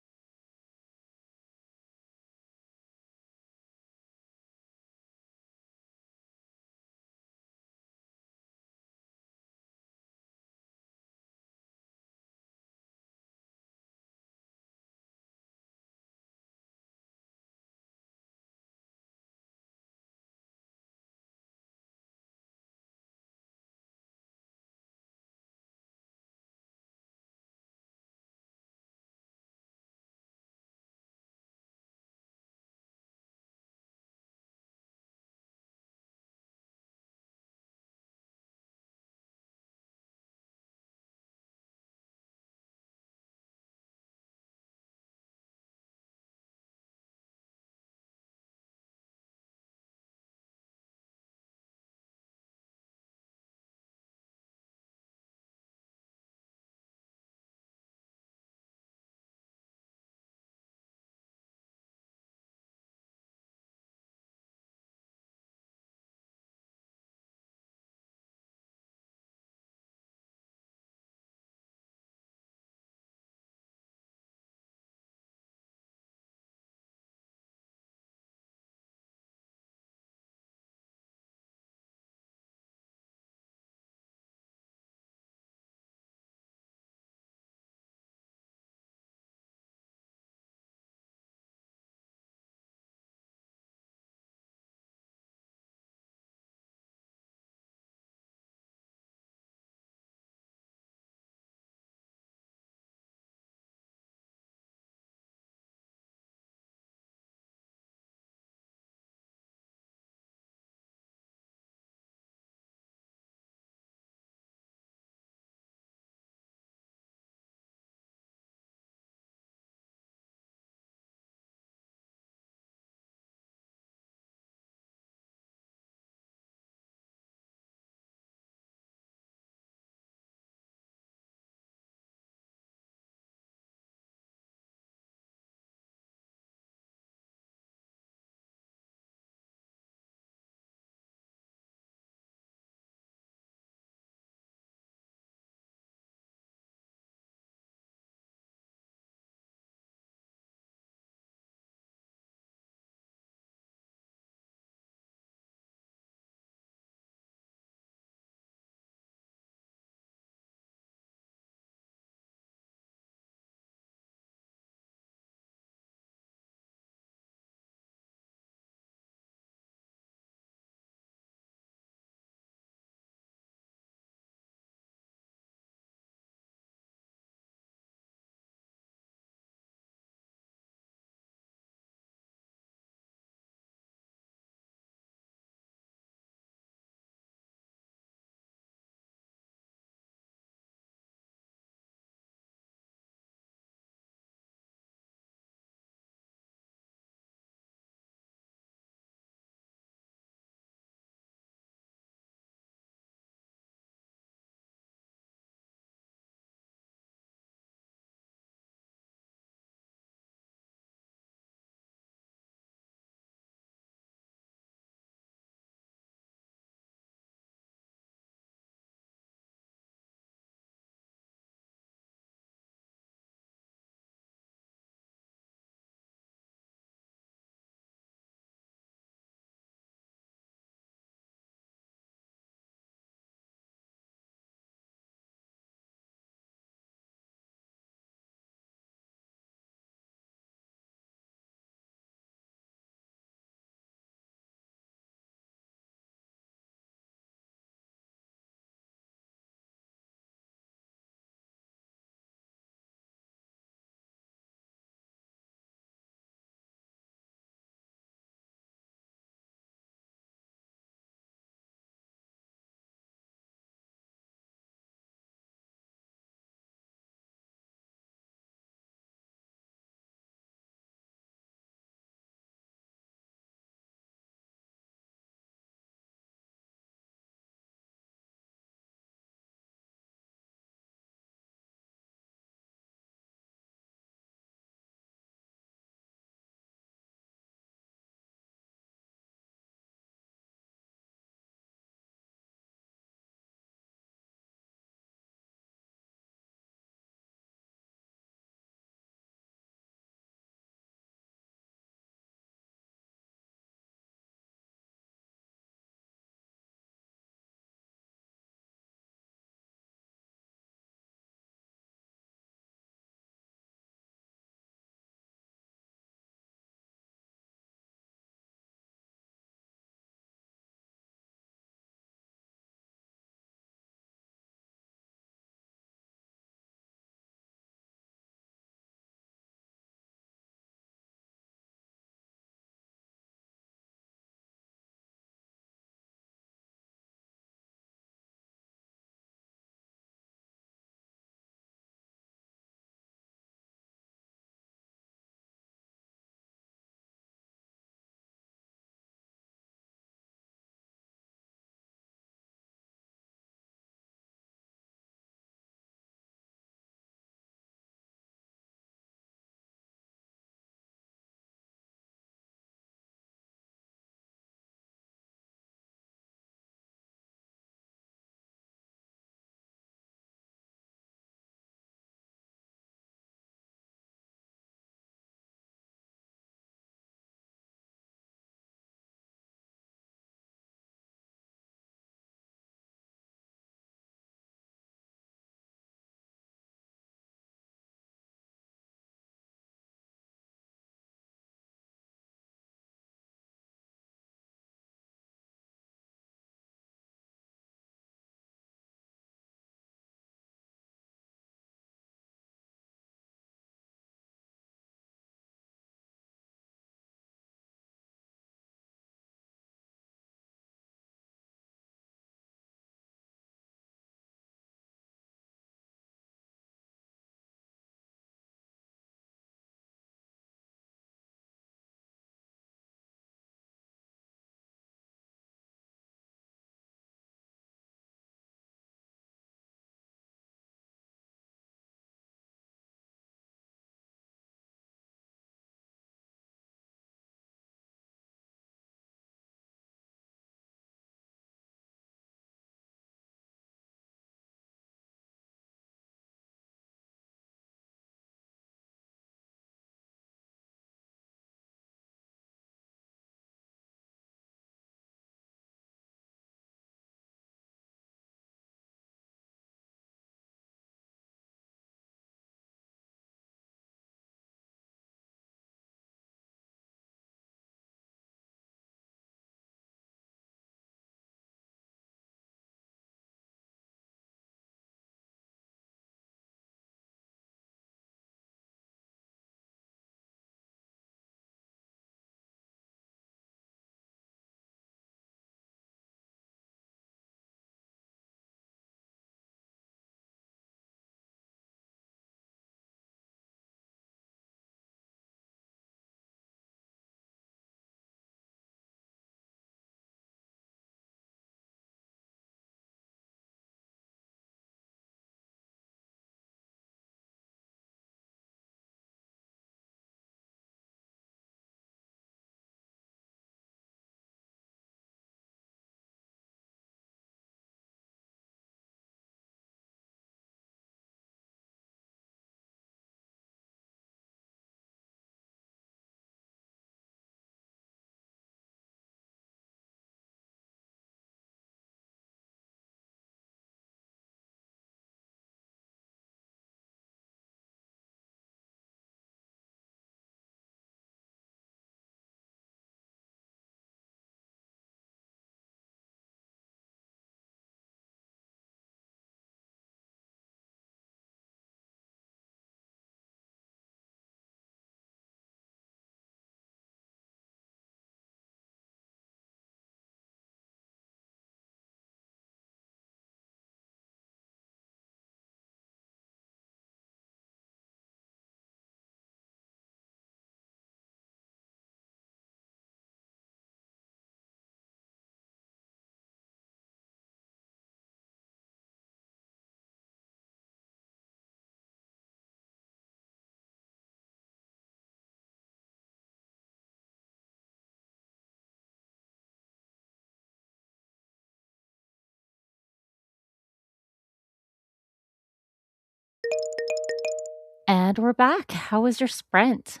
And we're back. How was your sprint?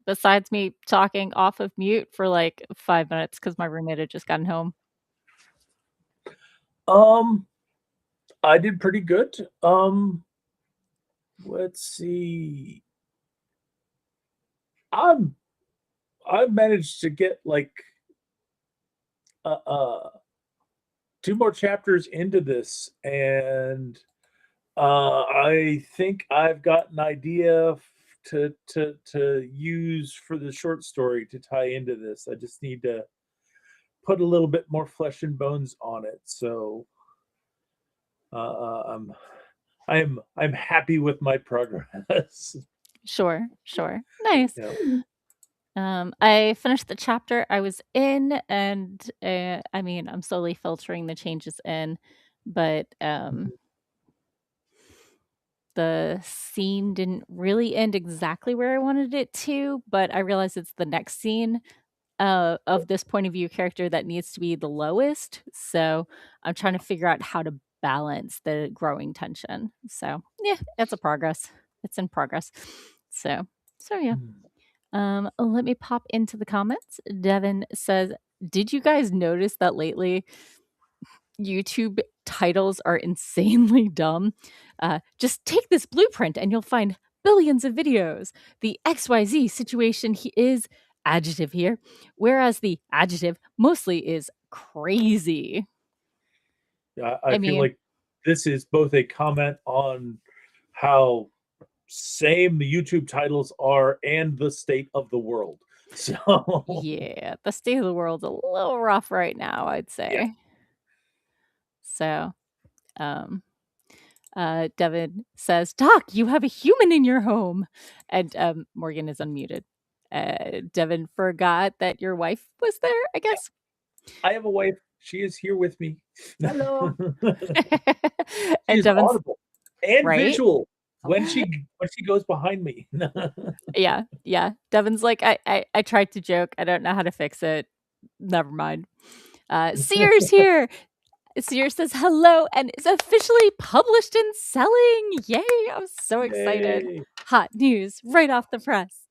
Besides me talking off of mute for like 5 minutes because my roommate had just gotten home. I did pretty good. Let's see. I've managed to get like 2 more chapters into this, and I think I've got an idea to use for the short story to tie into this. I just need to put a little bit more flesh and bones on it. So I'm happy with my progress. Sure. Nice. I finished the chapter I was in, and I mean, I'm slowly filtering the changes in, but the scene didn't really end exactly where I wanted it to, but I realize it's the next scene of this point of view character that needs to be the lowest. So I'm trying to figure out how to balance the growing tension. So yeah, it's a progress. It's in progress. So yeah. Let me pop into the comments. Devin says, "Did you guys notice that lately YouTube titles are insanely dumb? Just take this blueprint and you'll find billions of videos. The XYZ situation is adjective here, whereas the adjective mostly is crazy." I feel like this is both a comment on how same the YouTube titles are and the state of the world. So yeah, the state of the world's a little rough right now, I'd say. Yeah. So, Devin says, "Doc, you have a human in your home," and Morgan is unmuted. Devin forgot that your wife was there, I guess. I have a wife. She is here with me. Hello. And She's Devin's audible and right? visual when she goes behind me. Yeah. Devin's like, I tried to joke. I don't know how to fix it. Never mind. Sears here. Sears says hello and is officially published and selling. Yay! I'm so excited. Yay. Hot news right off the press.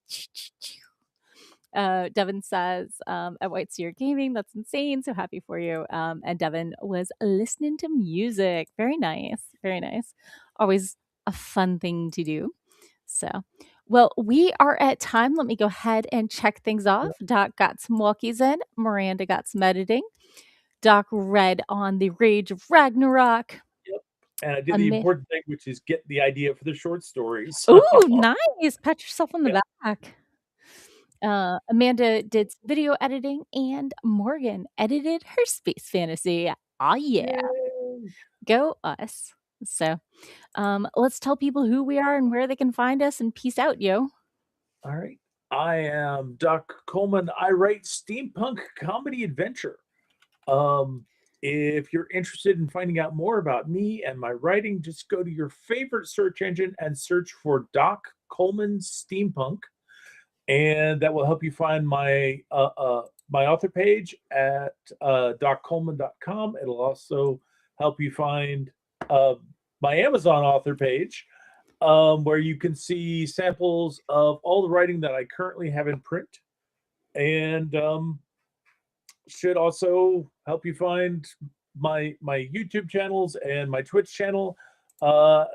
Devin says, at White Seer Gaming, that's insane. So happy for you. And Devin was listening to music. Very nice. Very nice. Always a fun thing to do. So, well, we are at time. Let me go ahead and check things off. Doc got some walkies in. Miranda got some editing. Doc read on the Rage of Ragnarok. Yep. And I did the important thing, which is get the idea for the short stories. Ooh, nice. Pat yourself on the back. Amanda did video editing, and Morgan edited her space fantasy. Oh yeah. Yay. Go us. So let's tell people who we are and where they can find us, and peace out, yo. All right. I am Doc Coleman. I write steampunk comedy adventure. If you're interested in finding out more about me and my writing, just go to your favorite search engine and search for Doc Coleman Steampunk, and that will help you find my my author page at doccoleman.com. It'll also help you find my Amazon author page, where you can see samples of all the writing that I currently have in print, and should also help you find my YouTube channels and my Twitch channel,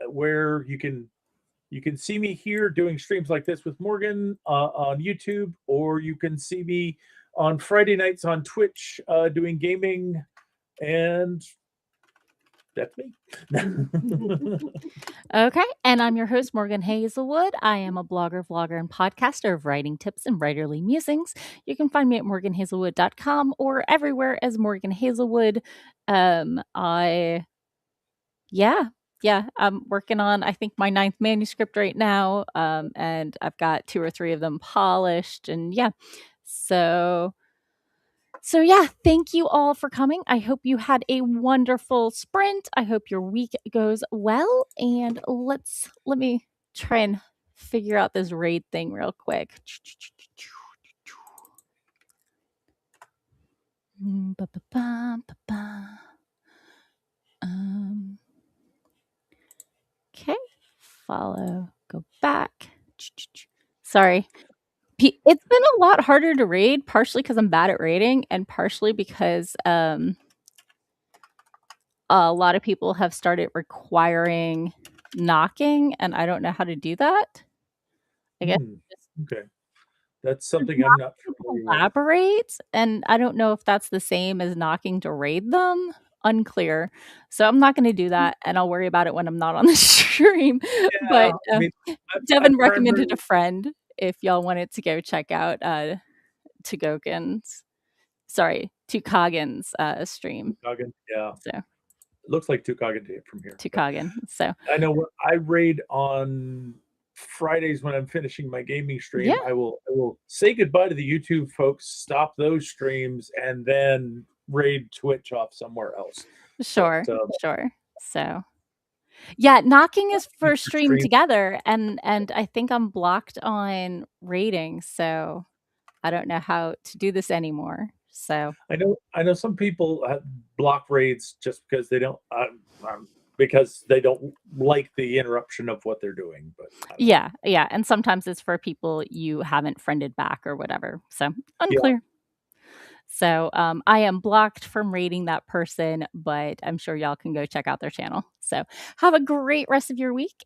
where you can see me here doing streams like this with Morgan on YouTube, or you can see me on Friday nights on Twitch doing gaming, and that's me. Okay, and I'm your host, Morgan Hazelwood. I am a blogger, vlogger, and podcaster of writing tips and writerly musings. You can find me at morganhazelwood.com or everywhere as Morgan Hazelwood. I'm working on, I think, my 9th manuscript right now, and I've got 2 or 3 of them polished, and yeah. So yeah, thank you all for coming. I hope you had a wonderful sprint. I hope your week goes well. And let me try and figure out this raid thing real quick. Okay, follow. Go back. Sorry. It's been a lot harder to raid, partially because I'm bad at raiding, and partially because a lot of people have started requiring knocking, and I don't know how to do that. I guess Okay. That's something I'm not familiar with. collaborate, and I don't know if that's the same as knocking to raid them. Unclear. So I'm not going to do that, and I'll worry about it when I'm not on the stream. But I mean, Devin I've recommended a friend if y'all wanted to go check out Tukagin's stream. Tukagen, yeah. So it looks like Tukagen from here. Tukagin. So I know I raid on Fridays when I'm finishing my gaming stream. Yeah. I will say goodbye to the YouTube folks, stop those streams, and then raid Twitch off somewhere else. Sure. So yeah, knocking is for stream together, and I think I'm blocked on raiding, so I don't know how to do this anymore. So I know some people block raids just because they don't like the interruption of what they're doing. But yeah, and sometimes it's for people you haven't friended back or whatever. So unclear. Yeah. So I am blocked from raiding that person, but I'm sure y'all can go check out their channel. So have a great rest of your week.